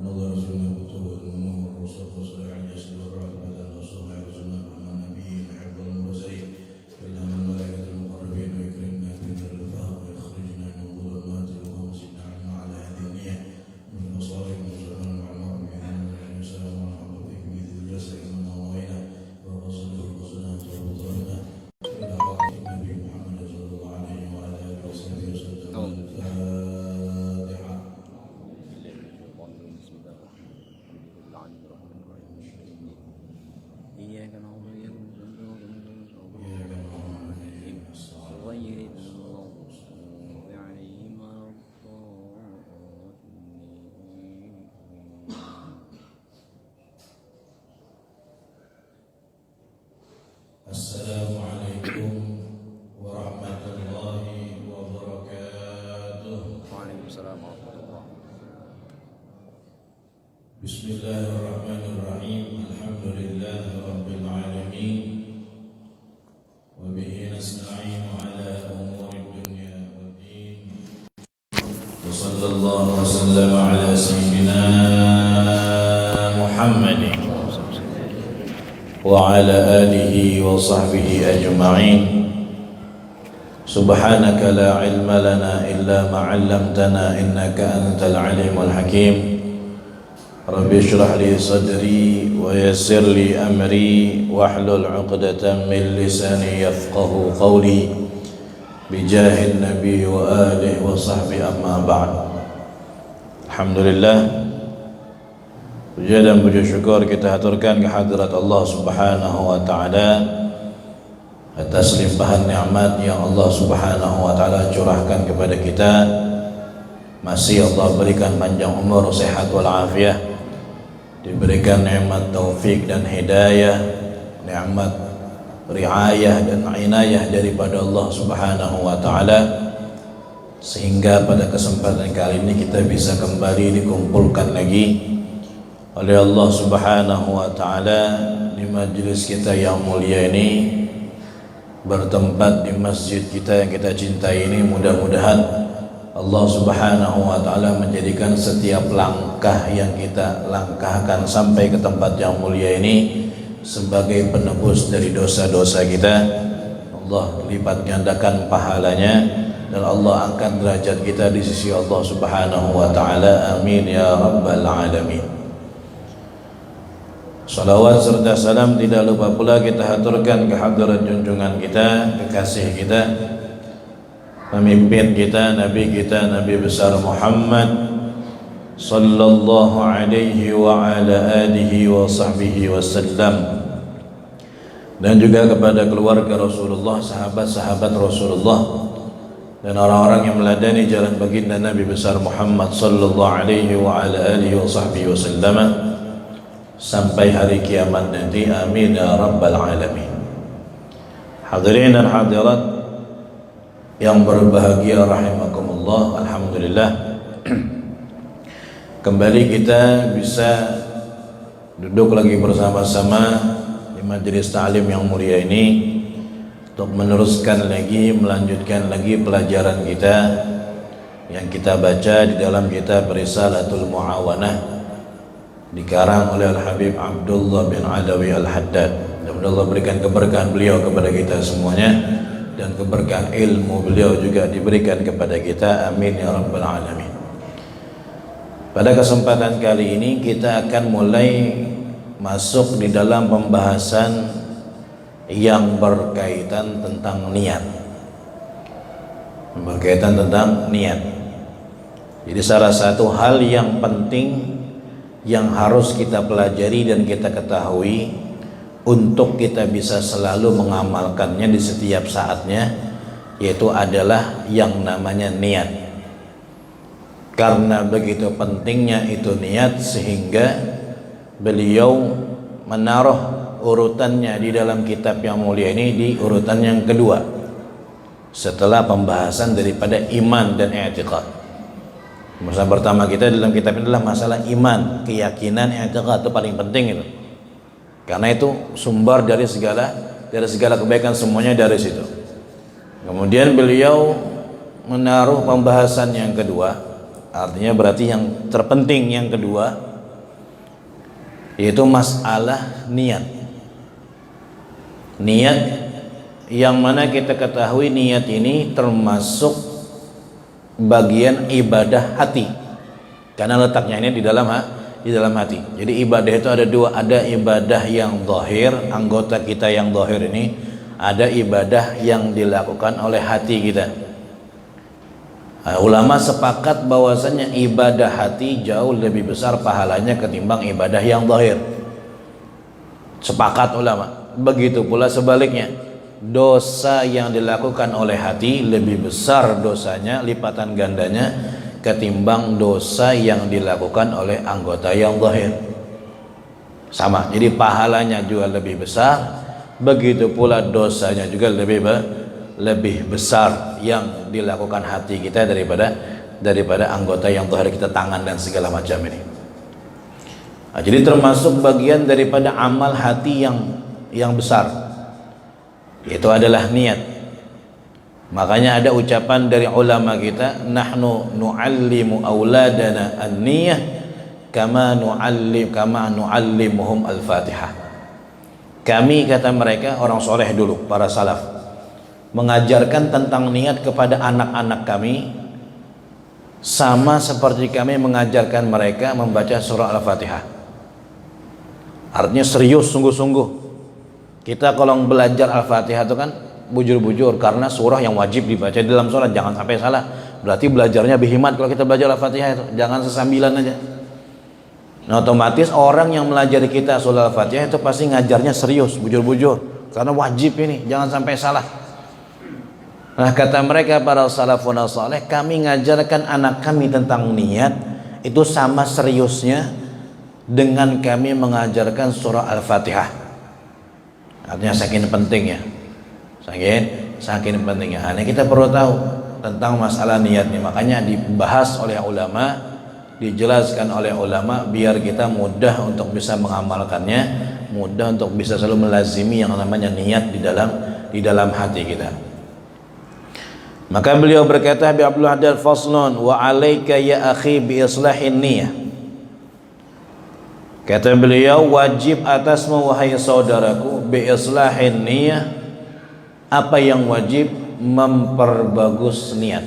ونظر سنة والنور وصف صلاح يسر الرحمة وصنع سنة مع النبيين حفظ المرسلين إلهم الملائكة المقربين ويكرمنا في ذر الفهم ويخرجنا من ظلمات الوهم سنة على هذه النية من مصارف مزمن وعمر بإذن الله النساء ونحب فيك مثل الجسد من أموينا وغسل الحسنات وبطلنا إلى حضرة النبي محمد صلى الله عليه وعلى آله وصحبه وسلم الفاتحة. إياك نعبد وإياك نستعين غير المغضوب عليهم ولا الضالين. السلام عليكم ورحمة الله وبركاته. وعليكم السلام ورحمة الله. بسم الله الرحمن الرحيم. الحمد لله رب العالمين وبه نستعين على أمور الدنيا والدين وصلى الله وسلم على سيدنا محمد وعلى آله وصحبه أجمعين. سبحانك لا علم لنا إلا ما علمتنا إنك أنت العليم الحكيم. رب اشرح لي صدري ويسر لي أمري واحلل عقدة من لساني يفقه قولي بجاه النبي وآله وصحبه أما بعد. Alhamdulillah, puja dan puji syukur kita haturkan kehadirat Allah Subhanahu wa taala atas limpahan nikmat yang Allah Subhanahu wa taala curahkan kepada kita. Masih Allah berikan panjang umur, sehat wal afiah, diberikan nikmat taufik dan hidayah, nikmat riayah dan inayah daripada Allah Subhanahu wa taala, sehingga pada kesempatan kali ini kita bisa kembali dikumpulkan lagi oleh Allah Subhanahu wa taala di majelis kita yang mulia ini, bertempat di masjid kita yang kita cintai ini. Mudah-mudahan Allah Subhanahu wa taala menjadikan setiap langkah yang kita langkahkan sampai ke tempat yang mulia ini sebagai penebus dari dosa-dosa kita. Allah lipat gandakan pahalanya dan Allah angkat derajat kita di sisi Allah Subhanahu wa taala. Amin ya rabbal alamin. Salawat serta salam tidak lupa pula kita haturkan kehadirat junjungan kita, kekasih kita, pemimpin kita, Nabi besar Muhammad sallallahu alaihi wa ala alihi wa sahbihi wasallam, dan juga kepada keluarga Rasulullah, sahabat-sahabat Rasulullah, dan orang-orang yang meladani jalan baginda Nabi besar Muhammad sallallahu alaihi wa ala alihi wa sahbihi wasallam sampai hari kiamat nanti. Amin ya rabbal alamin. Hadirin dan hadirat yang berbahagia rahimakumullah, alhamdulillah kembali kita bisa duduk lagi bersama-sama di majelis ta'lim yang mulia ini untuk meneruskan lagi, melanjutkan lagi pelajaran kita yang kita baca di dalam kitab Risalatul Mu'awanah dikarang oleh Al-Habib Abdullah bin Adawi Al-Haddad. Allah berikan keberkahan beliau kepada kita semuanya dan keberkahan ilmu beliau juga diberikan kepada kita. Amin ya rabbal alamin. Pada kesempatan kali ini kita akan mulai masuk di dalam pembahasan yang berkaitan tentang niat. Berkaitan tentang niat. Jadi salah satu hal yang penting yang harus kita pelajari dan kita ketahui untuk kita bisa selalu mengamalkannya di setiap saatnya, yaitu adalah yang namanya niat. Karena begitu pentingnya itu niat sehingga beliau menaruh urutannya di dalam kitab yang mulia ini di urutan yang kedua setelah pembahasan daripada iman dan i'tiqad. Masalah pertama kita dalam kitab ini adalah masalah iman, keyakinan, i'tiqad, itu paling penting itu. Karena itu sumber dari segala kebaikan, semuanya dari situ. Kemudian beliau menaruh pembahasan yang kedua, artinya berarti yang terpenting yang kedua yaitu masalah niat. Niat yang mana kita ketahui niat ini termasuk bagian ibadah hati, karena letaknya ini di dalam hati. Jadi ibadah itu ada dua, ada ibadah yang zahir, anggota kita yang zahir ini, ada ibadah yang dilakukan oleh hati kita. Ulama sepakat bahwasanya ibadah hati jauh lebih besar pahalanya ketimbang ibadah yang zahir. Sepakat ulama. Begitu pula sebaliknya, dosa yang dilakukan oleh hati lebih besar dosanya, lipatan gandanya ketimbang dosa yang dilakukan oleh anggota yang zahir. Sama, jadi pahalanya juga lebih besar, begitu pula dosanya juga lebih besar yang dilakukan hati kita daripada anggota yang zahir kita, tangan dan segala macam ini. Nah, jadi termasuk bagian daripada amal hati yang besar, itu adalah niat. Makanya ada ucapan dari ulama kita, nahnu nu'allimu auladana an-niyah kama nu'allimuhum al-Fatihah. Kami, kata mereka, orang soleh dulu, para salaf, mengajarkan tentang niat kepada anak-anak kami sama seperti kami mengajarkan mereka membaca surah Al-Fatihah. Artinya serius, sungguh-sungguh. Kita kalau belajar Al-Fatihah itu kan bujur-bujur, karena surah yang wajib dibaca di dalam sholat, jangan sampai salah. Berarti belajarnya bihimat kalau kita belajar Al-Fatihah itu, jangan sesambilan aja. Nah, otomatis orang yang melajari kita surah Al-Fatihah itu pasti ngajarnya serius, bujur-bujur, karena wajib ini, jangan sampai salah. Nah, kata mereka para salafun saleh, kami ngajarkan anak kami tentang niat itu sama seriusnya dengan kami mengajarkan surah Al-Fatihah. Artinya saking pentingnya, saking pentingnya. Nah, kita perlu tahu tentang masalah niat ini. Makanya dibahas oleh ulama, dijelaskan oleh ulama, biar kita mudah untuk bisa mengamalkannya, mudah untuk bisa selalu melazimi yang namanya niat di dalam hati kita. Maka beliau berkata, Habib Abdul Haddad, faslun wa alaika ya akhi bi islahin niyah. Kata beliau, wajib atasmu wahai saudaraku, bi islahin niyah. Apa yang wajib? Memperbagus niat.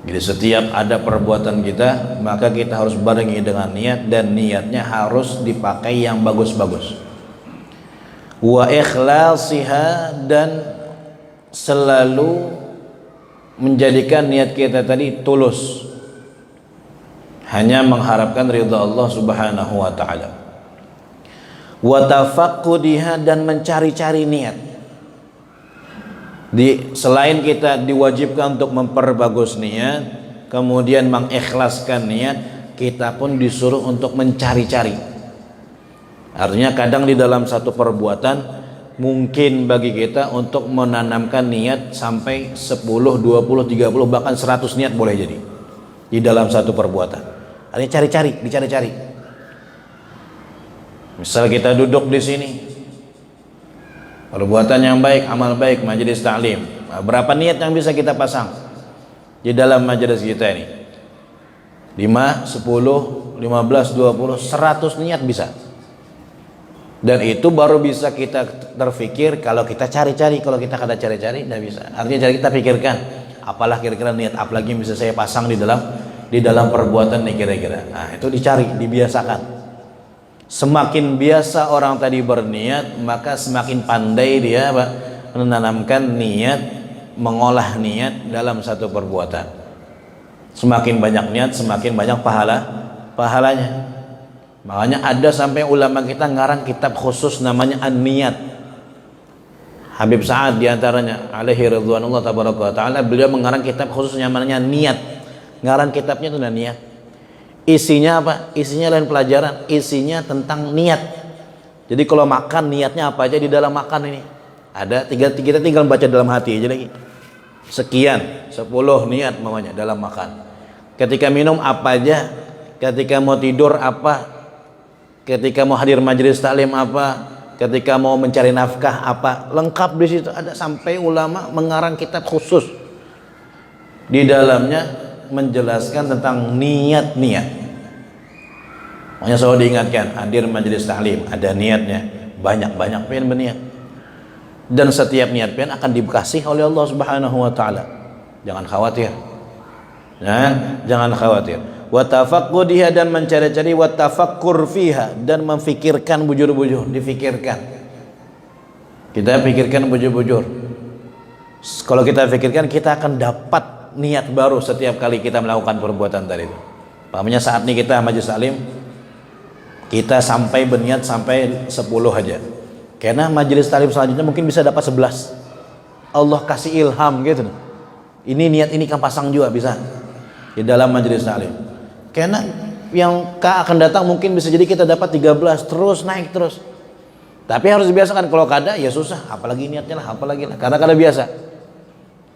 Jadi setiap ada perbuatan kita, maka kita harus barengi dengan niat, dan niatnya harus dipakai yang bagus-bagus. Wa ikhlasiha, dan selalu menjadikan niat kita tadi tulus, hanya mengharapkan ridha Allah Subhanahu wa taala. Wa tafaqqudiha, dan mencari-cari niat. Selain kita diwajibkan untuk memperbagus niat, kemudian mengikhlaskan niat, kita pun disuruh untuk mencari-cari. Artinya kadang di dalam satu perbuatan mungkin bagi kita untuk menanamkan niat sampai 10, 20, 30, bahkan 100 niat boleh jadi di dalam satu perbuatan. Artinya dicari-cari. Misal kita duduk di sini, perbuatan yang baik, amal baik, majelis ta'lim. Berapa niat yang bisa kita pasang di dalam majelis kita ini? 5, 10, 15, 20, 100 niat bisa. Dan itu baru bisa kita terfikir kalau kita cari-cari. Kalau kita kada cari-cari, tidak bisa. Artinya kita pikirkan, apalah kira-kira niat apa lagi yang bisa saya pasang di dalam perbuatan nih kira-kira. Nah, itu dicari, dibiasakan. Semakin biasa orang tadi berniat, maka semakin pandai dia menanamkan niat, mengolah niat dalam satu perbuatan. Semakin banyak niat, semakin banyak pahalanya. Makanya ada sampai ulama kita ngarang kitab khusus namanya An-Niyat. Habib Sa'ad diantaranya, alaihi ridwanullah tabaraka wa ta'ala, beliau mengarang kitab khusus namanya Niyat. Ngarang kitabnya itu niat. Isinya apa? Isinya lain pelajaran, isinya tentang niat. Jadi kalau makan, niatnya apa aja di dalam makan ini. Ada kita tinggal baca dalam hati aja lagi. Sekian, 10 niat mamanya dalam makan. Ketika minum apa aja, ketika mau tidur apa, ketika mau hadir majelis taklim apa, ketika mau mencari nafkah apa, lengkap di situ ada. Sampai ulama mengarang kitab khusus di dalamnya menjelaskan tentang niat-niat. Makanya selalu diingatkan, hadir majelis taklim ada niatnya, banyak-banyak pengen berniat. Dan setiap niat pengen akan dikasih oleh Allah Subhanahu wa taala. Jangan khawatir. Jangan khawatir. Wa tafaqqudiha, dan mencari-cari, wa tafakkur fiha, dan memfikirkan bujur-bujur, difikirkan. Kita pikirkan bujur-bujur. Kalau kita pikirkan, kita akan dapat niat baru setiap kali kita melakukan perbuatan tadi itu. Pahamnya saat ini kita majelis taklim, kita sampai berniat sampai 10 aja. Karena majelis taklim selanjutnya mungkin bisa dapat 11. Allah kasih ilham gitu. Ini niat ini kan pasang juga bisa di dalam majelis taklim. Karena yang akan datang mungkin bisa jadi kita dapat 13 terus naik terus. Tapi harus dibiasakan, kalau kada ya susah, apalagi niatnya lah, apalagi lah. Karena kada biasa.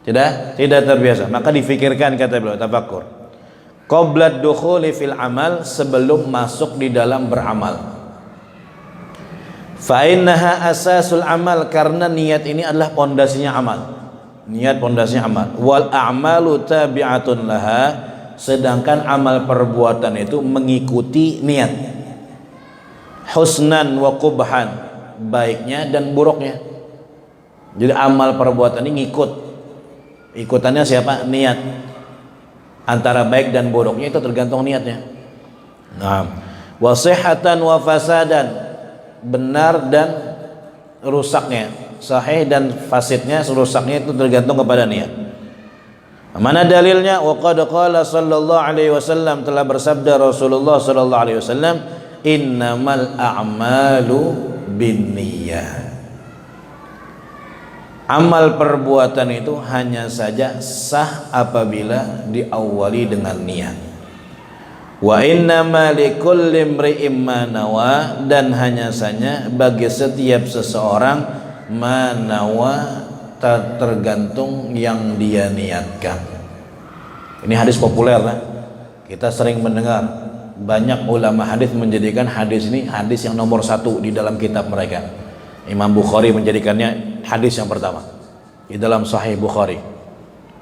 Tidak terbiasa. Maka difikirkan, kata beliau, tafakkur. Qabla dukhuli fil amal, sebelum masuk di dalam beramal. Fa innaha asasul amal, karena niat ini adalah pondasinya amal. Niat pondasinya amal. Wal a'malu tabi'atun laha, sedangkan amal perbuatan itu mengikuti niat. Husnan wa qubhan, baiknya dan buruknya. Jadi amal perbuatan ini ngikut. Ikutannya siapa? Niat. Antara baik dan buruknya itu tergantung niatnya. Nah, wasihatan wa fasadan, benar dan rusaknya, sahih dan fasidnya, rusaknya itu tergantung kepada niat. Mana dalilnya? Wa qad qala sallallahu alaihi wasallam, telah bersabda Rasulullah sallallahu alaihi wasallam, innamal a'malu binniyat. Amal perbuatan itu hanya saja sah apabila diawali dengan niat. Wa innama likulli imri'in ma nawa, dan hanya saja bagi setiap seseorang ma nawa, tergantung yang dia niatkan. Ini hadis populer lah. Kita sering mendengar, banyak ulama hadis menjadikan hadis ini hadis yang nomor 1 di dalam kitab mereka. Imam Bukhari menjadikannya hadis yang pertama di dalam Sahih Bukhari.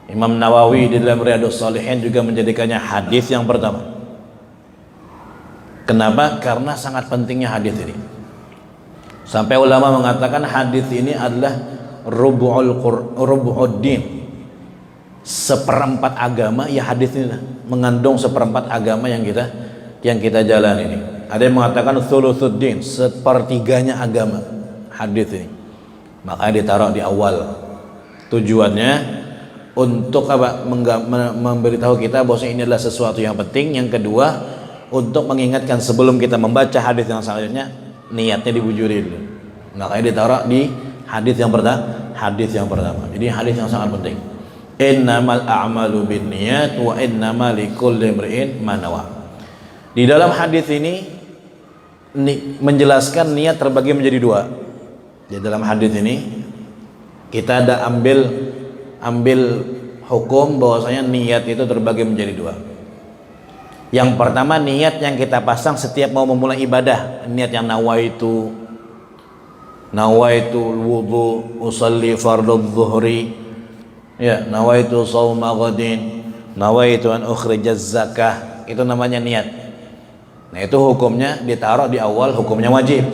Imam Nawawi di dalam Riyadhus Shalihin juga menjadikannya hadis yang pertama. Kenapa? Karena sangat pentingnya hadis ini. Sampai ulama mengatakan hadis ini adalah rubu'uddin, seperempat agama. Ya, hadis ini mengandung seperempat agama yang kita jalan ini. Ada yang mengatakan thuluthuddin, sepertiganya agama. Hadis ini makanya ditaruh di awal. Tujuannya untuk apa? Memberitahu kita bahwa ini adalah sesuatu yang penting. Yang kedua, untuk mengingatkan sebelum kita membaca hadis yang selanjutnya, niatnya dibujuri dulu. Makanya ditaruh di hadis yang pertama. Jadi hadis yang sangat penting. Innamal a'malu binniyat wa innamal likulli imri'in ma nawa. Di dalam hadis ini menjelaskan niat terbagi menjadi 2. Di dalam hadis ini kita ada ambil hukum bahwasanya niat itu terbagi menjadi 2. Yang pertama, niat yang kita pasang setiap mau memulai ibadah. Niat yang nawaitu wudu usalli fardhu dhuhri, ya, nawaitu shauma ghadin, nawaitu an ukhrijaz zakah. Itu namanya niat. Nah, itu hukumnya ditaruh di awal, hukumnya wajib.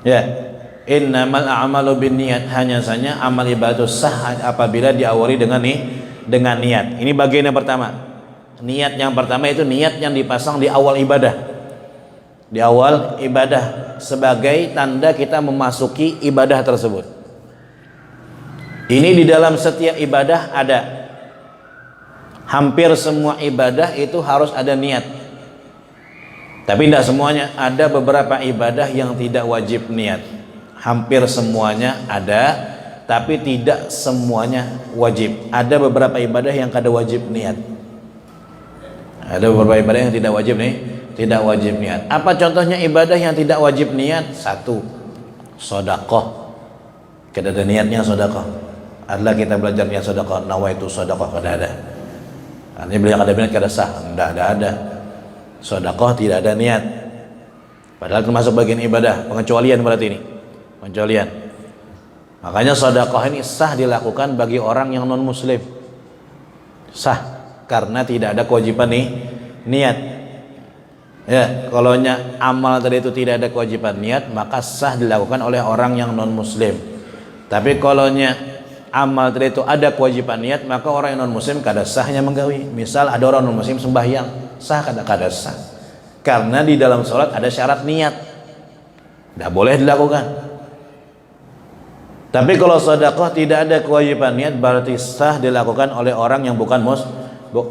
Ya. Innamal a'malu binniyat, hanya saja amal ibadah sah apabila diawali dengan niat. Ini bagian yang pertama. Niat yang pertama itu niat yang dipasang di awal ibadah. Di awal ibadah sebagai tanda kita memasuki ibadah tersebut. Ini di dalam setiap ibadah ada. Hampir semua ibadah itu harus ada niat. Tapi tidak semuanya. Ada beberapa ibadah yang tidak wajib niat. Hampir semuanya ada, tapi tidak semuanya wajib. Ada beberapa ibadah yang kada wajib niat. Ada beberapa ibadah yang tidak wajib tidak wajib niat. Apa contohnya ibadah yang tidak wajib niat? 1, sedekah. Kada ada niatnya sedekah. Adalah kita belajar niat sedekah, nawaitu sedekah, kada ada. Artinya beliau kada niat kada sah, tidak ada. Sedekah tidak ada niat. Padahal termasuk bagian ibadah, pengecualian berarti ini. Pengecualian. Makanya sedekah ini sah dilakukan bagi orang yang non muslim. Sah karena tidak ada kewajiban niat. Ya, kalau amal tadi itu tidak ada kewajiban niat, maka sah dilakukan oleh orang yang non muslim. Tapi kalau amal tadi itu ada kewajiban niat, maka orang yang non muslim kada sahnya menggawi. Misal ada orang non muslim sembahyang, sah kada sah. Karena di dalam sholat ada syarat niat, tidak boleh dilakukan. Tapi kalau sedekah tidak ada kewajiban niat, berarti sah dilakukan oleh orang yang bukan muslim.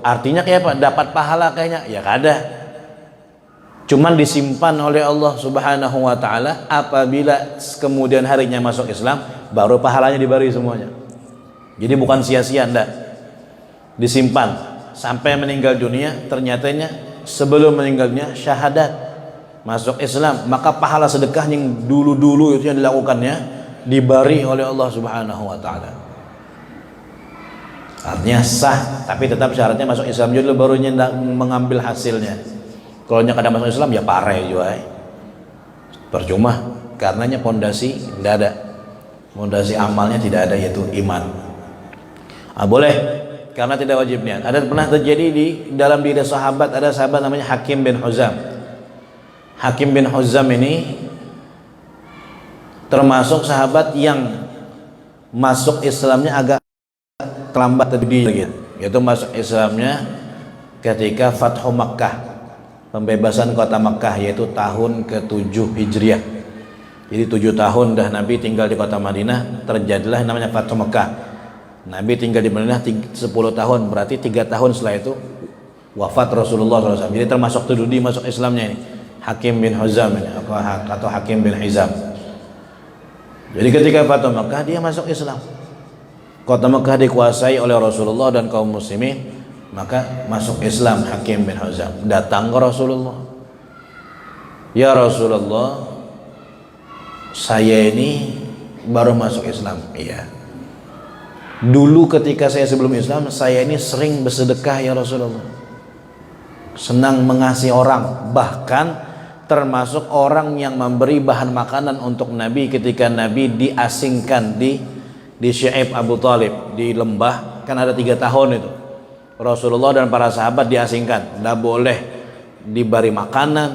Artinya kayak apa? Dapat pahala kayaknya? Ya kada. Cuman disimpan oleh Allah Subhanahu wa taala, apabila kemudian harinya masuk Islam baru pahalanya diberi semuanya. Jadi bukan sia-sia, ndak. Disimpan sampai meninggal dunia, ternyatanya sebelum meninggalnya syahadat masuk Islam, maka pahala sedekah yang dulu-dulu itu yang dilakukannya diberi oleh Allah Subhanahu wa taala. Artinya sah, tapi tetap syaratnya masuk Islam dulu baru mengambil hasilnya. Kalau kada masuk Islam ya pare juga, percuma, karenanya pondasi tidak ada, pondasi amalnya tidak ada, yaitu iman. Boleh, karena tidak wajib niat. Ada pernah terjadi di dalam diri sahabat, ada sahabat namanya Hakim bin Huzam. Hakim bin Huzam ini termasuk sahabat yang masuk Islamnya agak terlambat tadi, yaitu masuk Islamnya ketika Fathu Makkah, pembebasan kota Makkah, yaitu tahun ke-7 Hijriah. Jadi 7 tahun dah Nabi tinggal di kota Madinah, terjadilah namanya Fathu Makkah. Nabi tinggal di Madinah 10 tahun, berarti 3 tahun setelah itu wafat Rasulullah SAW. Jadi termasuk tududi masuk Islamnya ini Hakim bin Huzam ini, atau Hakim bin Hizam. Jadi ketika Fathu Makkah dia masuk Islam. Kota Makkah dikuasai oleh Rasulullah dan kaum muslimin, maka masuk Islam Hakim bin Huzam. Datang ke Rasulullah, ya Rasulullah, saya ini baru masuk Islam. Iya, dulu ketika saya sebelum Islam, saya ini sering bersedekah ya Rasulullah, senang mengasihi orang, bahkan termasuk orang yang memberi bahan makanan untuk Nabi ketika Nabi diasingkan di Syaib Abu Talib, di lembah, kan ada 3 tahun itu Rasulullah dan para sahabat diasingkan, tidak boleh diberi makanan,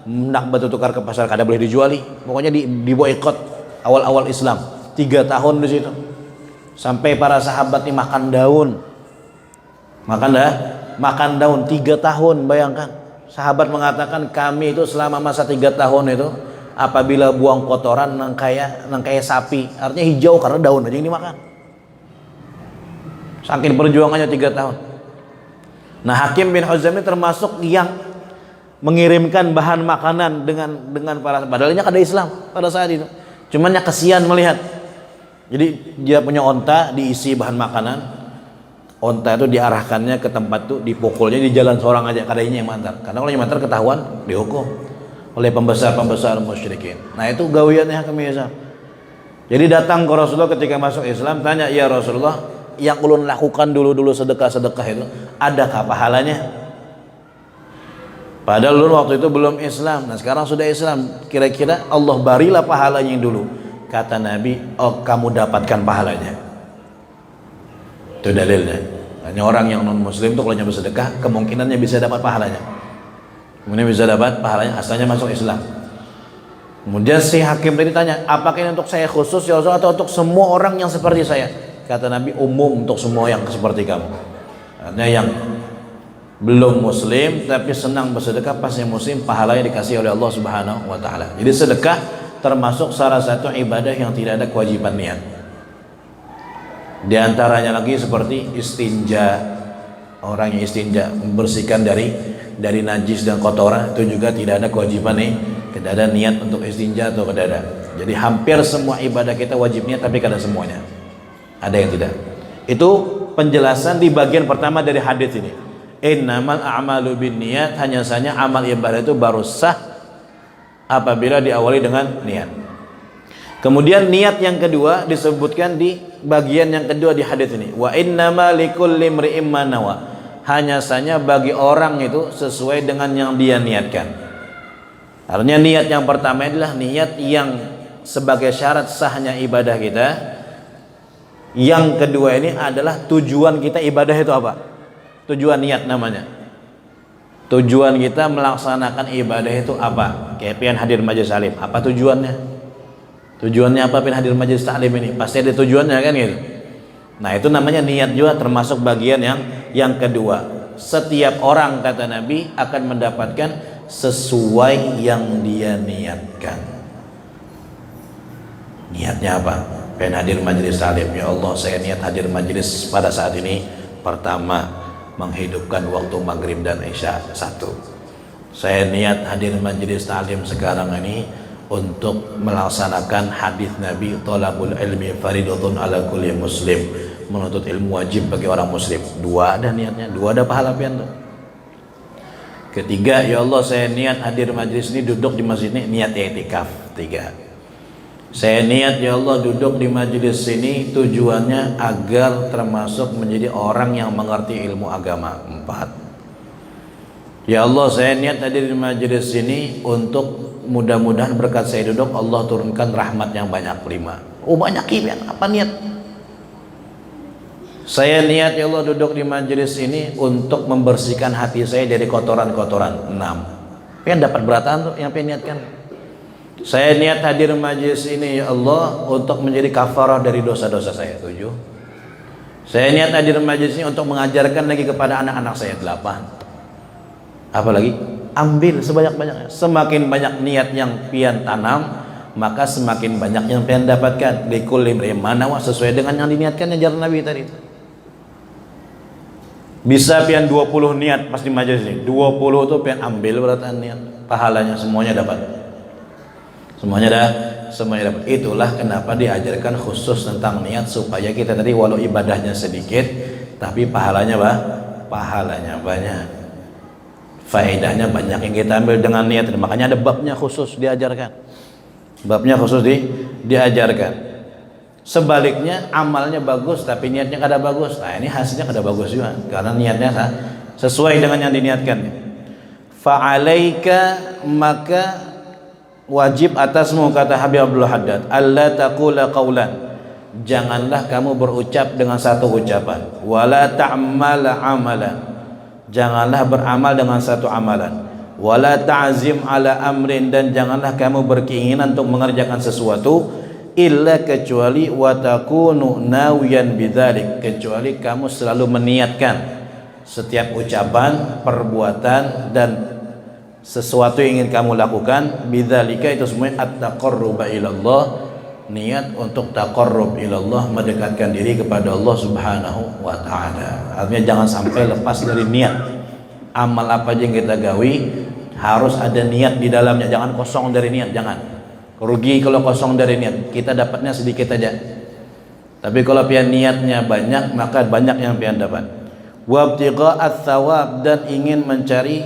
nak bertukar ke pasar kada boleh dijuali, pokoknya diboikot awal-awal Islam. 3 tahun di situ, sampai para sahabat ini makan daun, makan daun 3 tahun. Bayangkan, sahabat mengatakan kami itu selama masa 3 tahun itu apabila buang kotoran nang kayak sapi, artinya hijau karena daun aja yang dimakan. Saking perjuangannya 3 tahun. Nah, Hakim bin Huzam ini termasuk yang mengirimkan bahan makanan dengan para, padahalnya kada Islam pada saat itu. Cuman ya kesian melihat. Jadi dia punya onta diisi bahan makanan. Onta itu diarahkannya ke tempat itu, dipukulnya di jalan seorang aja, kadanya yang mantar. Karena kalau yang mantar ketahuan dihukum oleh pembesar-pembesar musyrikin. Nah, itu gawiannya Hakim bin Hizam. Jadi datang ke Rasulullah ketika masuk Islam, tanya, ya Rasulullah, yang ulun lakukan dulu sedekah-sedekah itu adakah pahalanya? Padahal ulun waktu itu belum Islam. Nah, sekarang sudah Islam, kira-kira Allah barilah pahalanya yang dulu. Kata Nabi, oh kamu dapatkan pahalanya. Itu dalilnya. Hanya orang yang non muslim itu kalau bersedekah kemungkinannya bisa dapat pahalanya. Kemudian bisa dapat pahalanya asalnya masuk Islam. Kemudian si Hakim tadi tanya, apakah ini untuk saya khusus ya Rasulullah atau untuk semua orang yang seperti saya? Kata Nabi, umum untuk semua yang seperti kamu. Artinya yang belum muslim tapi senang bersedekah, pas yang muslim pahalanya dikasih oleh Allah Subhanahu wa taala. Jadi sedekah termasuk salah satu ibadah yang tidak ada kewajiban niat. Di antaranya lagi seperti istinja. Orang yang istinja membersihkan dari najis dan kotoran, itu juga tidak ada kewajiban nih, tidak ada niat untuk istinja atau tidak ada. Jadi hampir semua ibadah kita wajib niat, tapi kada semuanya. Ada yang tidak. Itu penjelasan di bagian pertama dari hadis ini. Innamal a'malu binniyat, hanya saja amal ibadah itu baru sah apabila diawali dengan niat. Kemudian niat yang kedua disebutkan di bagian yang kedua di hadis ini. Wa innama likulli imri'in ma nawa. Hanya saja bagi orang itu sesuai dengan yang dia niatkan. Artinya niat yang pertama adalah niat yang sebagai syarat sahnya ibadah kita. Yang kedua ini adalah tujuan kita ibadah itu apa? Tujuan niat namanya. Tujuan kita melaksanakan ibadah itu apa? Kayak pian hadir majelis taklim, apa tujuannya? Tujuannya apa pian hadir majelis taklim ini? Pasti ada tujuannya kan gitu. Nah, itu namanya niat juga, termasuk bagian yang kedua. Setiap orang, kata Nabi, akan mendapatkan sesuai yang dia niatkan. Niatnya apa? Pian hadir majelis taklim, ya Allah, saya niat hadir majelis pada saat ini. Pertama, menghidupkan waktu maghrib dan isya. Satu, saya niat hadir majelis taklim sekarang ini untuk melaksanakan hadis Nabi, thalabul ilmi faridatun ala kulli muslim, menuntut ilmu wajib bagi orang muslim. Dua ada niatnya, dua ada pahala pian tuh. Ketiga, ya Allah, saya niat hadir majelis ini, duduk di masjid ini, niat i'tikaf. Tiga, saya niat ya Allah duduk di majelis ini tujuannya agar termasuk menjadi orang yang mengerti ilmu agama. 4, ya Allah, saya niat hadir di majelis ini untuk mudah-mudahan berkat saya duduk Allah turunkan rahmat yang banyak. 5, oh banyak kan, apa niat? Saya niat ya Allah duduk di majelis ini untuk membersihkan hati saya dari kotoran-kotoran. 6, pengen dapat berataan tuh yang pengen niatkan. Saya niat hadir majelis ini ya Allah untuk menjadi kafarah dari dosa-dosa saya. 7, saya niat hadir majelis ini untuk mengajarkan lagi kepada anak-anak saya. 8, apalagi ambil sebanyak-banyaknya. Semakin banyak niat yang pian tanam, maka semakin banyak yang pian dapatkan. Likulli imri'in ma nawa, sesuai dengan yang diniatkan ajaran Nabi tadi. Bisa pian 20 niat pas di majelis ini, 20 itu pian ambil berataan niat, pahalanya semuanya dapat. Semuanya dapat. Itulah kenapa diajarkan khusus tentang niat, supaya kita tadi walau ibadahnya sedikit tapi pahalanya banyak, faedahnya banyak yang kita ambil dengan niat. Makanya ada babnya khusus diajarkan, diajarkan. Sebaliknya amalnya bagus tapi niatnya kada bagus, nah ini hasilnya kada bagus juga karena niatnya sesuai dengan yang diniatkan. Fa'alaika, maka wajib atasmu, kata Habib Abdul Haddad, alla taqula qaulan, janganlah kamu berucap dengan satu ucapan, wala ta'mala amalan, janganlah beramal dengan satu amalan, wala ta'zim ala amrin, dan janganlah kamu berkeinginan untuk mengerjakan sesuatu, illa, kecuali wa takunu nawiyan bidzalik, kecuali kamu selalu meniatkan setiap ucapan, perbuatan, dan sesuatu yang ingin kamu lakukan, bidzalika, itu semuanya at-taqarruba ilallah, niat untuk taqarrub ilallah, mendekatkan diri kepada Allah Subhanahu wa taala. Artinya jangan sampai lepas dari niat. Amal apa aja yang kita gawi harus ada niat di dalamnya, jangan kosong dari niat, jangan. Rugi kalau kosong dari niat, kita dapatnya sedikit aja. Tapi kalau pian niatnya banyak, maka banyak yang pian dapat. Wa ibtigha'at thawab, dan ingin mencari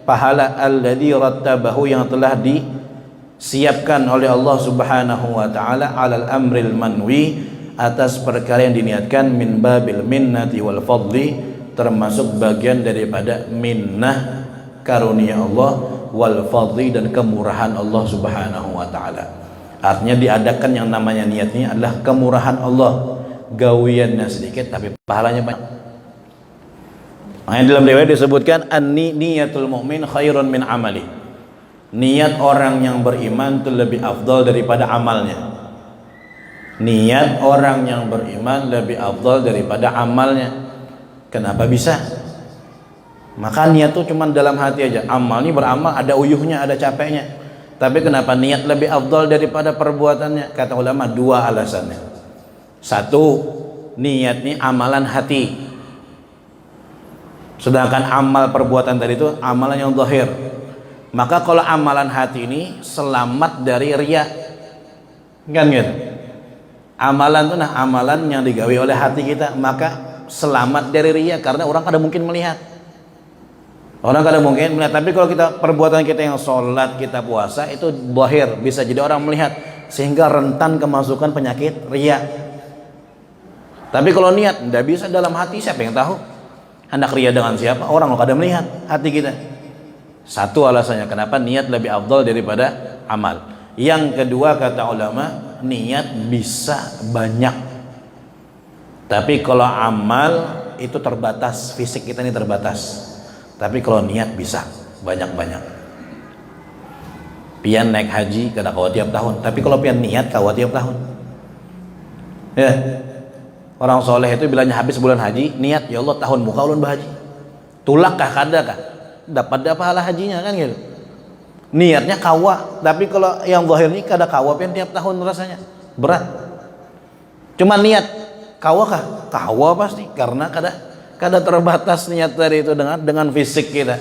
pahala alladzi rattabahu, yang telah disiapkan oleh Allah Subhanahu wa taala, alal amril manwi, atas perkara yang diniatkan, min babil minnati wal fadli, termasuk bagian daripada minnah, karunia Allah, wal fadli, dan kemurahan Allah Subhanahu wa taala. Artinya diadakan yang namanya niat ini adalah kemurahan Allah, gawiannya sedikit tapi pahalanya banyak. Makanya dalam riwayat disebutkan niyatul mu'min khairun min amali, niat orang yang beriman itu lebih afdal daripada amalnya. Niat orang yang beriman lebih afdal daripada amalnya. Kenapa bisa? Maka niat itu cuma dalam hati aja. Amal ini beramal ada uyuhnya, ada capeknya. Tapi kenapa niat lebih afdal daripada perbuatannya? Kata ulama, dua alasannya. Satu, niat ini amalan hati, sedangkan amal perbuatan tadi itu amalan yang zahir. Maka kalau amalan hati ini selamat dari riya, kan gitu. Amalan itu amalan yang digawe oleh hati kita, maka selamat dari riya, karena orang kada mungkin melihat. Tapi kalau kita perbuatan kita yang sholat, kita puasa, itu zahir, bisa jadi orang melihat, sehingga rentan kemasukan penyakit riya. Tapi kalau niat tidak bisa dalam hati, siapa yang tahu hendak ria dengan siapa? Orang kada melihat hati kita. Satu alasannya kenapa niat lebih afdal daripada amal. Yang kedua, kata ulama, niat bisa banyak, tapi kalau amal itu terbatas, fisik kita ini terbatas. Tapi kalau niat bisa banyak-banyak. Pian naik haji kada kawa tiap tahun, tapi kalau pian niat kawa tiap tahun. Ya. Orang soleh itu bilanya habis bulan haji, niat ya Allah tahun muka ulun berhaji. Tulak kah kada kah? Dapat pahala hajinya kan gitu. Niatnya kawa, tapi kalau yang zahir ini kada kawa pian tiap tahun rasanya. Berat. Cuma niat kawa kah? Kawa pasti karena kada terbatas niat tadi itu dengan fisik kita.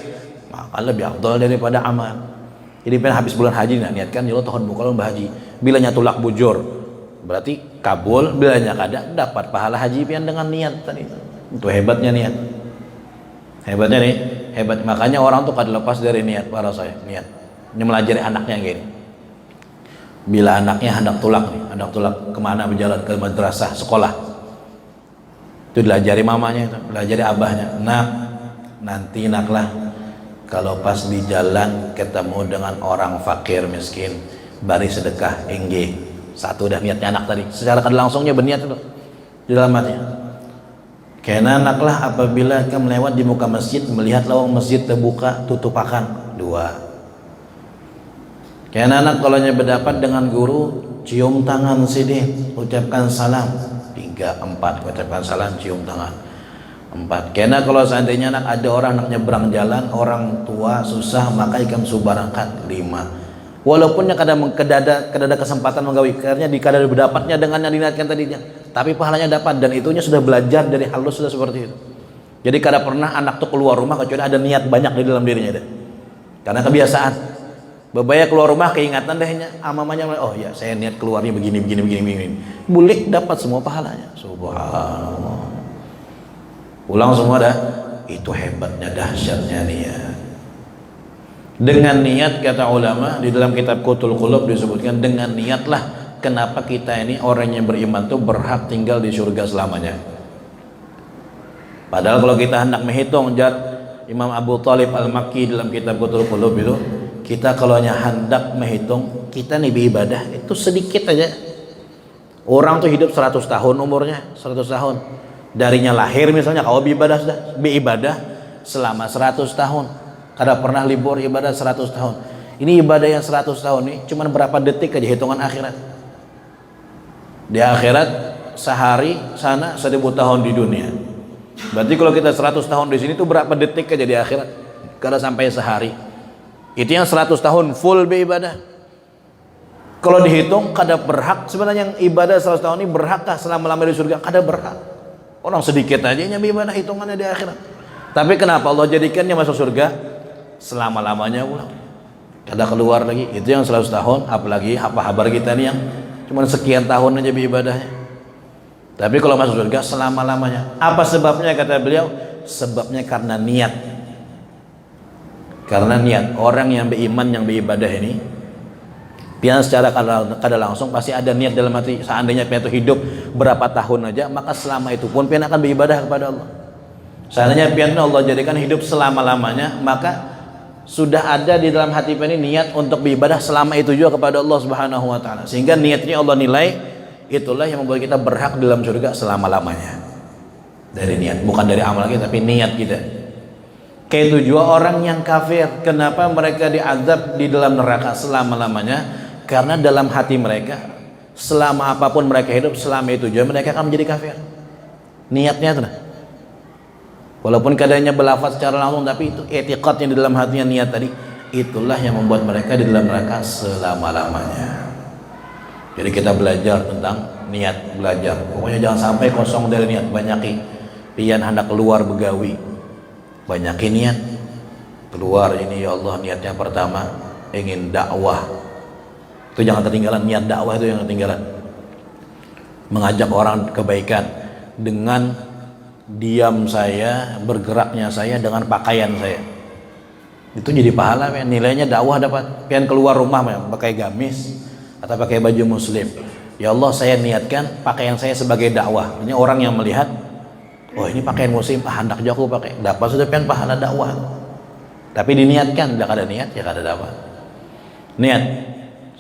Maka lebih afdal daripada amal. Jadi pian habis bulan haji niatkan ya Allah tahun muka ulun berhaji. Bilanya tulak bujur berarti kabul, bilanya kada dapat pahala haji pian dengan niat tadi itu hebatnya niat, hebatnya nih, hebat. Makanya orang tuh kada lepas dari niat para saya, niat ini melajari anaknya gini. Bila anaknya hendak tulak kemana berjalan ke madrasah sekolah, itu dilajari mamanya, itu dilajari abahnya. Nanti naklah kalau pas di jalan ketemu dengan orang fakir miskin bari sedekah engge. Satu udah niatnya anak tadi, secara kada langsungnya berniat itu di dalam hatinya. Karena anaklah apabila kamu melewat di muka masjid melihat lawang masjid terbuka tutupakan. 2. Karena anak kalau berdapat dengan guru cium tangan sidih, ucapkan salam. 3, 4 ucapkan salam, cium tangan. 4. Karena kalau seandainya anak ada orang nak nyebrang jalan, orang tua susah maka ikam subarangkat. 5. Walaupun kada ada kesempatan menggawi, karena kada berdapatnya dengan yang diniatkan tadinya, tapi pahalanya dapat dan itunya sudah belajar dari halus sudah seperti itu. Jadi kada pernah anak tuh keluar rumah kecuali ada niat banyak di dalam dirinya deh. Karena kebiasaan. Bebaya keluar rumah keingatan dehnya, mamanya oh ya saya niat keluarnya begini. Boleh dapat semua pahalanya. Subhanallah. Ulang semua dah. Itu hebatnya, dahsyatnya niat. Dengan niat kata ulama di dalam kitab Qutul Qulub disebutkan dengan niatlah kenapa kita ini orang yang beriman tuh berhak tinggal di surga selamanya. Padahal kalau kita hendak menghitung Imam Abu Thalib Al-Makki dalam kitab Qutul Qulub itu, kita kalau hendak menghitung kita nih beribadah itu sedikit aja. Orang tuh hidup 100 tahun umurnya, 100 tahun. Darinya lahir misalnya kalau beribadah selama 100 tahun. Kada pernah libur ibadah 100 tahun. Ini ibadah yang 100 tahun nih cuman berapa detik aja hitungan akhirat. Di akhirat sehari sana 1000 tahun di dunia. Berarti kalau kita 100 tahun di sini tuh berapa detik aja di akhirat? Kada sampai sehari. Itu yang 100 tahun full beribadah. Kalau dihitung kada berhak sebenarnya yang ibadah 100 tahun ini berhakkah selama-lamanya di surga? Kada berhak. Orang sedikit aja yang beribadah hitungannya di akhirat. Tapi kenapa Allah jadikannya masuk surga? Selama-lamanya ulang kada keluar lagi. Itu yang 100 tahun, apalagi apa kabar kita nih yang cuma sekian tahun aja beribadahnya. Tapi kalau masuk surga selama-lamanya. Apa sebabnya kata beliau? Sebabnya karena niat. Karena niat. Orang yang beriman yang beribadah ini pian secara kada langsung pasti ada niat dalam hati. Seandainya pian itu hidup berapa tahun aja, maka selama itu pun pian akan beribadah kepada Allah. Seandainya pian Allah jadikan hidup selama-lamanya, maka sudah ada di dalam hati pian ini niat untuk beribadah selama itu juga kepada Allah Subhanahu wa taala. Sehingga niatnya Allah nilai, itulah yang membuat kita berhak dalam surga selama-lamanya. Dari niat, bukan dari amal kita, tapi niat kita. Kayak itu juga orang yang kafir, kenapa mereka diazab di dalam neraka selama-lamanya? Karena dalam hati mereka selama apapun mereka hidup, selama itu juga mereka akan menjadi kafir. Niatnya itu. Walaupun kadangnya berlafaz secara langsung, tapi itu i'tiqad yang di dalam hatinya, niat tadi, itulah yang membuat mereka di dalam neraka selama-lamanya. Jadi kita belajar tentang niat, belajar. Pokoknya jangan sampai kosong dari niat. Banyaki pian hendak keluar begawi, banyaki niat. Keluar ini ya Allah niatnya pertama ingin dakwah. Itu jangan ketinggalan, niat dakwah itu yang ketinggalan. Mengajak orang kebaikan dengan diam saya, bergeraknya saya, dengan pakaian saya. Itu jadi pahala, men. Nilainya dakwah dapat. Pian keluar rumah pakai gamis atau pakai baju muslim. Ya Allah saya niatkan pakaian saya sebagai dakwah. Ini orang yang melihat, oh ini pakaian muslim, hendak juga aku pakai. Dapat sudah pian pahala dakwah. Tapi diniatkan, tidak ada niat ya kada dapat. Niat.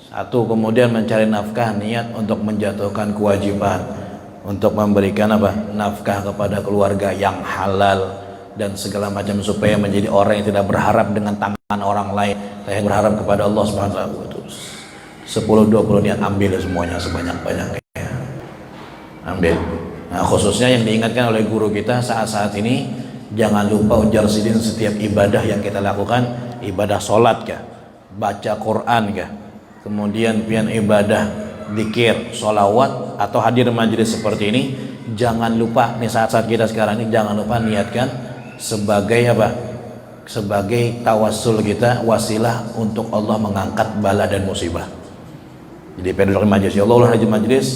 Satu, kemudian mencari nafkah, niat untuk menjatuhkan kewajiban, untuk memberikan nafkah kepada keluarga yang halal, dan segala macam, supaya menjadi orang yang tidak berharap dengan tangan orang lain, tapi berharap kepada Allah Subhanahu wa taala. 10-20 niat ambil semuanya sebanyak-banyaknya. Ambil. Nah, khususnya yang diingatkan oleh guru kita saat-saat ini, jangan lupa ujar sidin setiap ibadah yang kita lakukan, ibadah sholat kah, baca Quran kah, kemudian pian ibadah zikir, sholawat, atau hadir majelis seperti ini, jangan lupa nih saat-saat kita sekarang ini, jangan lupa niatkan sebagai apa? Sebagai tawassul kita, wasilah untuk Allah mengangkat bala dan musibah. Jadi pada majelis, ya Allah haji majelis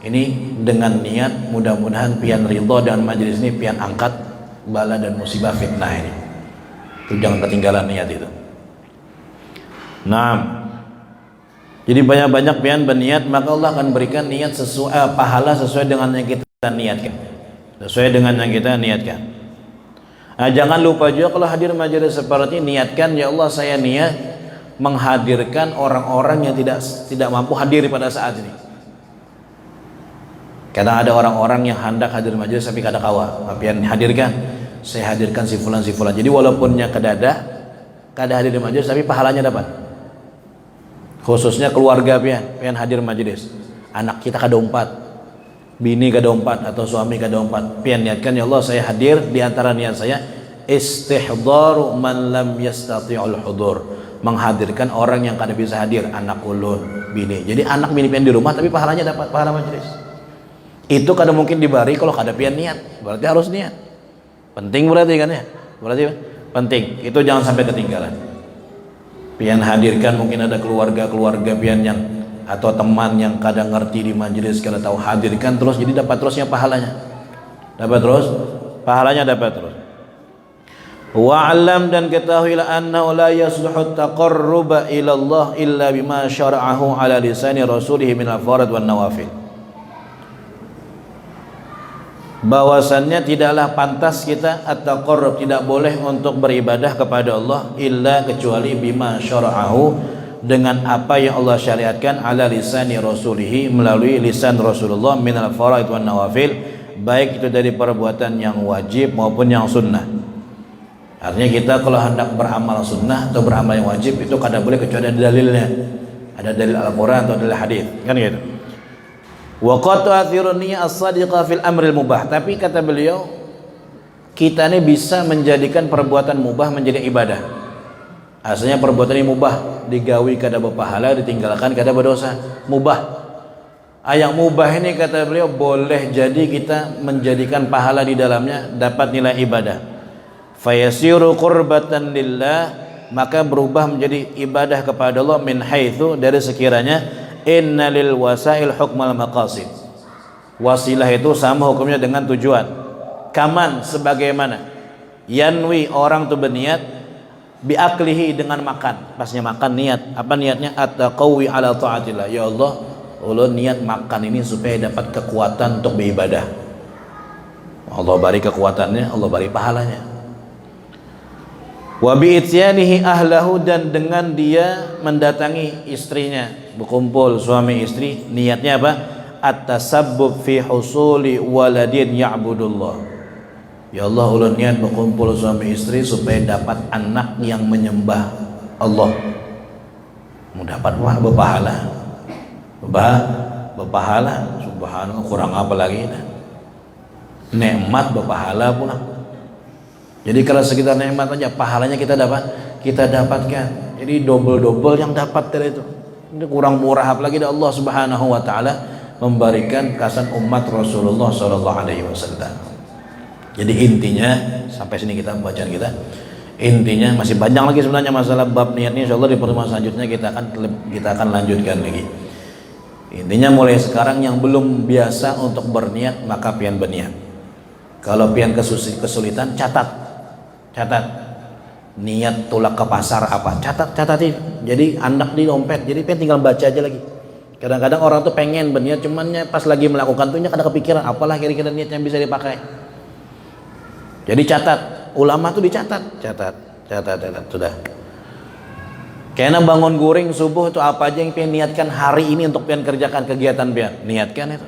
ini dengan niat mudah-mudahan pian ridho dan majelis ini pian angkat bala dan musibah fitnah ini. Itu jangan ketinggalan niat itu. Nah, jadi banyak-banyak pian berniat, maka Allah akan berikan niat sesuai pahala sesuai dengan yang kita niatkan. Sesuai dengan yang kita niatkan. Nah, jangan lupa juga kalau hadir majelis seperti ini, niatkan, ya Allah saya niat menghadirkan orang-orang yang tidak mampu hadir pada saat ini. Kadang ada orang-orang yang hendak hadir majelis tapi kada kawa, pian hadirkan, saya hadirkan si fulan. Jadi walaupunnya kada hadir di majelis tapi pahalanya dapat. Khususnya keluarga pian hadir majelis, anak kita kada umpat, bini kada umpat, atau suami kada umpat, pian niatkan, ya Allah saya hadir, di antara niat saya istihdar man lam yastati'ul hudur, menghadirkan orang yang kada bisa hadir, anak ulun, bini. Jadi anak bini pian di rumah tapi pahalanya dapat, pahala majelis. Itu kada mungkin dibari kalau kada pian niat, berarti harus niat. Penting berarti kan ya? Berarti penting. Itu jangan sampai ketinggalan. Pian hadirkan, mungkin ada keluarga pian yang atau teman yang kadang ngerti di majelis, kada tahu, hadirkan terus, jadi dapat terusnya pahalanya. Dapat terus pahalanya, dapat terus. Wa'alam, dan ketahuilah annahu la yasluhu taqarruba ila Allah illa bima syara'ahu ala lisani rasulih min al-farad wan nawafil. Bahwasannya tidaklah pantas kita at-taqarrub, tidak boleh untuk beribadah kepada Allah illa kecuali bima syara'ahu, dengan apa yang Allah syariatkan, ala lisani rasulihi, melalui lisan Rasulullah, min al-faraid wan nawafil, baik itu dari perbuatan yang wajib maupun yang sunnah. Artinya kita kalau hendak beramal sunnah atau beramal yang wajib itu kada boleh kecuali ada dalilnya, ada dalil Al-Quran atau dalil hadis, kan gitu. Wa qad tu'athiru niyyah as-sadiqah fil amril mubah. Tapi kata beliau, kita ini bisa menjadikan perbuatan mubah menjadi ibadah. Asalnya perbuatan ini mubah, digawi kada berpahala, ditinggalkan kada berdosa, mubah. Yang mubah ini kata beliau boleh jadi kita menjadikan pahala di dalamnya, dapat nilai ibadah. Fayasiru qurbatan lillah, maka berubah menjadi ibadah kepada Allah, min haitsu, dari sekiranya inna lil wasail hukmal maqasid, wasilah itu sama hukumnya dengan tujuan. Kaman, sebagaimana yanwi, orang tuh berniat, biaklihi, dengan makan, pasnya makan niat, apa niatnya? At-taqawi ala ta'atillah, ya Allah ulun niat makan ini supaya dapat kekuatan untuk beribadah. Allah beri kekuatannya, Allah beri pahalanya. Wa bi'ityanihi ahlahu, dan dengan dia mendatangi istrinya, berkumpul suami istri, niatnya apa? At-tasabbub fi husuli waladin ya'budullah, ya Allah ulun niat berkumpul suami istri supaya dapat anak yang menyembah Allah, mendapat berpahala, berpahala. Subhanallah, kurang apa lagi? Nikmat berpahala pula. Jadi kalau sekitar nikmat aja pahalanya kita dapatkan. Jadi double yang dapat dari itu. Ini kurang murah apalagi dari Allah Subhanahu wa taala memberikan kasan umat Rasulullah sallallahu alaihi wasallam. Jadi intinya sampai sini kita bacaan kita. Intinya masih banyak lagi sebenarnya masalah bab niat ini, insyaallah di pertemuan selanjutnya kita akan lanjutkan lagi. Intinya mulai sekarang yang belum biasa untuk berniat maka pian berniat. Kalau pian kesulitan catat niat tulak ke pasar apa, catatin. Jadi anak di dompet, jadi pian tinggal baca aja lagi. Kadang-kadang orang tuh pengen berniat, cumannya pas lagi melakukan tuhnya kada kepikiran apalah kira-kira niat yang bisa dipakai. Jadi catat, ulama tuh dicatat, catat sudah. Kayaknya bangun guring subuh itu apa aja yang pian niatkan hari ini untuk pian kerjakan kegiatan pian, niatkan itu.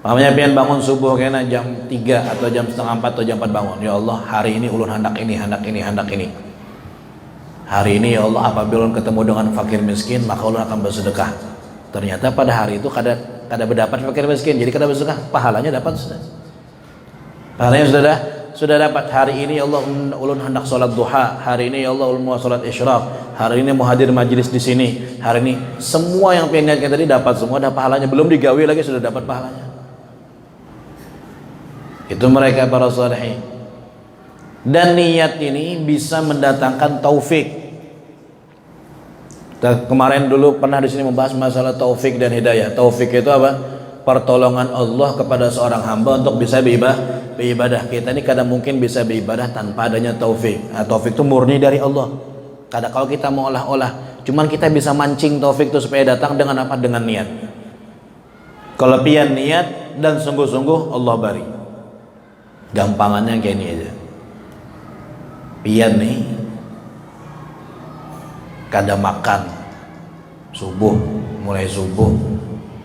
Makanya pian bangun subuh kena jam 3 atau jam setengah 4 atau jam 4 bangun. Ya Allah, hari ini ulun hendak ini. Hari ini ya Allah, apabila ulun ketemu dengan fakir miskin, maka ulun akan bersedekah. Ternyata pada hari itu kada berdapat fakir miskin, jadi kada bersedekah, pahalanya dapat sudah. Pahalanya sudah dapat. Hari ini ya Allah, ulun hendak sholat duha. Hari ini ya Allah, ulun mau sholat isyraq. Hari ini mau hadir majelis di sini. Hari ini semua yang pengen niatkan tadi dapat semua, ada pahalanya. Belum digawe lagi sudah dapat pahalanya. Itu mereka para salihin. Dan niat ini bisa mendatangkan taufik. Kemarin dulu pernah di sini membahas masalah taufik dan hidayah. Taufik itu apa? Pertolongan Allah kepada seorang hamba untuk bisa beribadah. Kita ini kadang mungkin bisa beribadah tanpa adanya taufik. Nah, taufik itu murni dari Allah. Kadang kalau kita mau olah-olah, cuman kita bisa mancing taufik itu supaya datang dengan apa? Dengan niat. Kalau pian niat dan sungguh-sungguh, Allah bari. Gampangannya kayak ini aja. Pian nih kada makan subuh, mulai subuh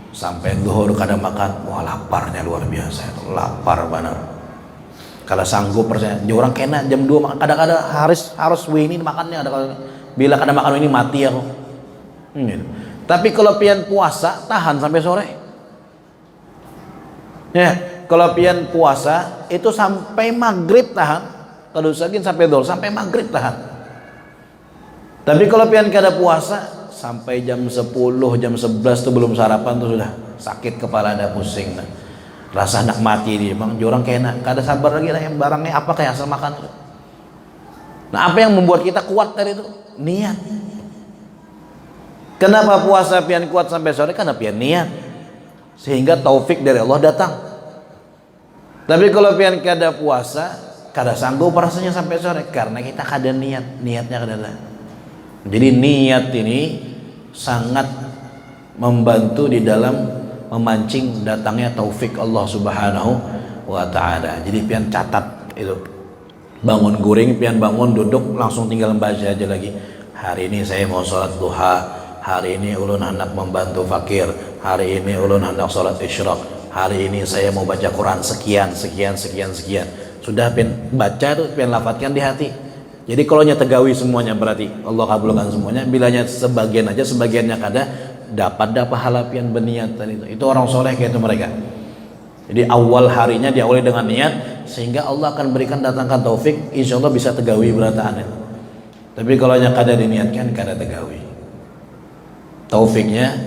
sampai zuhur kada makan, wah laparnya luar biasa, lapar benar. Kalau sanggup percaya, orang kena jam 2 makan, kadang-kadang harus ini makannya, bila kada makan ini mati aku. Tapi kalau pian puasa tahan sampai sore. Ya, kalau pian puasa itu sampai maghrib tahan, kalau sagin sampai dol sampai maghrib tahan. Tapi kalau pian kada puasa sampai jam 10, jam 11 tuh belum sarapan tuh sudah sakit kepala, ada pusing. Rasa nak mati dia, bang jorang kena, kada sabar lagi lah yang barangnya apa kayak asal makan itu. Nah, apa yang membuat kita kuat dari itu? Niat. Kenapa puasa pian kuat sampai sore? Karena pian niat. Sehingga taufik dari Allah datang. Tapi kalau pian kada puasa, kada sanggup rasanya sampai sore karena kita kada niatnya kada ada. Jadi niat ini sangat membantu di dalam memancing datangnya taufik Allah Subhanahu wa taala. Jadi pian catat itu. Bangun guring, pian bangun duduk langsung tinggal baca aja lagi. Hari ini saya mau sholat duha. Hari ini ulun hendak membantu fakir. Hari ini ulun hendak sholat isyraq. Hari ini saya mau baca Quran sekian. Sudah pian baca tuh, pian lafadzkan di hati. Jadi kalau nya tegawi semuanya berarti Allah kabulkan semuanya. Bilanya sebagian aja, sebagiannya kada, dapat pahala pian berniat tadi itu. Itu orang soleh kayak itu mereka. Jadi awal harinya diawali dengan niat, sehingga Allah akan berikan datangkan taufik, insya Allah bisa tegawi berataannya. Tapi kalau nya kada diniatkan, kada tegawi. Taufiknya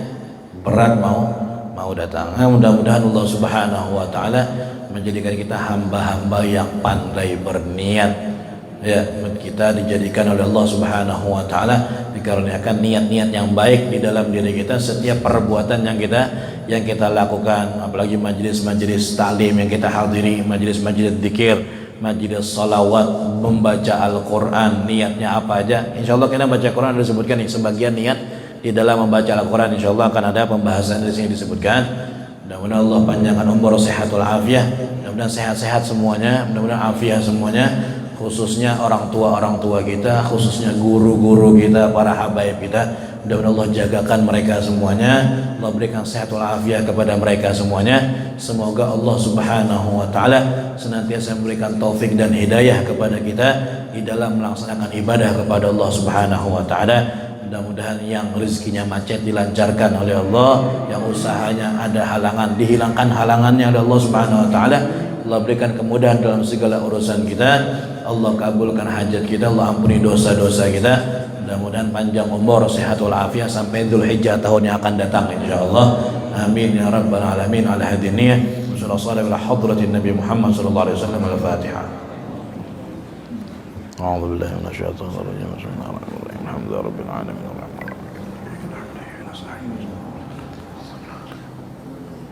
berat mau datang. Mudah-mudahan Allah Subhanahu wa taala menjadikan kita hamba-hamba yang pandai berniat. Ya, kita dijadikan oleh Allah Subhanahu wa taala dikaruniakan niat-niat yang baik di dalam diri kita. Setiap perbuatan yang kita lakukan, apalagi majelis-majelis taklim yang kita hadiri, majelis-majelis zikir, majelis salawat, membaca Al-Qur'an, niatnya apa aja. Insyaallah kita baca Quran disebutkan nih sebagian niat di dalam membaca Al-Qur'an. Insyaallah akan ada pembahasan di sini disebutkan. Mudah-mudahan Allah panjangkan umur, sehatul afiyah, mudah-mudahan sehat-sehat semuanya, mudah-mudahan afiyah semuanya, khususnya orang tua kita, khususnya guru-guru kita, para habaib kita. Mudah-mudahan Allah jagakan mereka semuanya, Allah berikan sehat walafiat kepada mereka semuanya. Semoga Allah Subhanahu wa taala senantiasa memberikan taufik dan hidayah kepada kita di dalam melaksanakan ibadah kepada Allah Subhanahu wa taala. Mudah-mudahan yang rezekinya macet dilancarkan oleh Allah, yang usahanya ada halangan dihilangkan halangannya oleh Allah Subhanahu wa taala. Allah berikan kemudahan dalam segala urusan kita. Allah kabulkan hajat kita, Allah ampuni dosa-dosa kita. Mudah-mudahan panjang umur, sehat walafiat sampai Dzulhijjah tahun yang akan datang insyaallah. Amin ya rabbal alamin. Ala hadhihi niyyah wa sallallahu ala hadratin Nabi Muhammad sallallahu alaihi wasallam. Al-Fatihah. A'udzu billahi minasy syaithanir rajim. Bismillahirrahmanirrahim. Alhamdulillahirabbil alamin.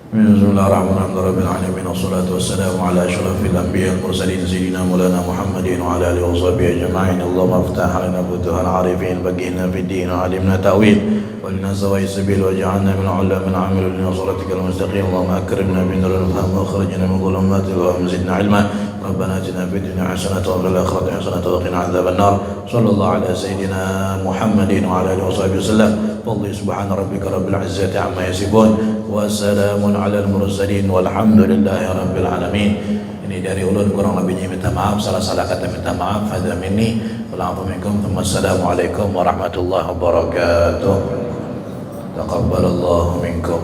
Bismillahirrahmanirrahim. Rabbil alamin wassalatu wassalamu ala asyrafil anbiya'i wal mursalin sayyidina maulana Muhammadin wa ala alihi washabihi ajma'in. Allahumma iftah lana futuhal arifin, baghina fid din wa alimna ta'wil wa lana sawa'i sabil waj'alna min ulamin 'amilin li siratikal mustaqim. Allahumma akrimna bi nuril fahm wa akhrijna min dhulumatil wahm zidna 'ilma. Rabbana atina fid dunya hasanatan wa fil akhirati hasanatan wa qina 'adzaban nar. Sallallahu ala sayyidina Muhammadin wa ala alihi washabihi wasallam. Wallahu subhana rabbika rabbil izzati 'amma yasifun. wassalamun alal mursalin walhamdulillahi rabbil alamin. Ini dari ulun, kurang lebihnya minta maaf, salah-salah kata minta maaf. Hadza minni wa'alaikum warahmatullahi wabarakatuh. Taqabbalallahu minkum.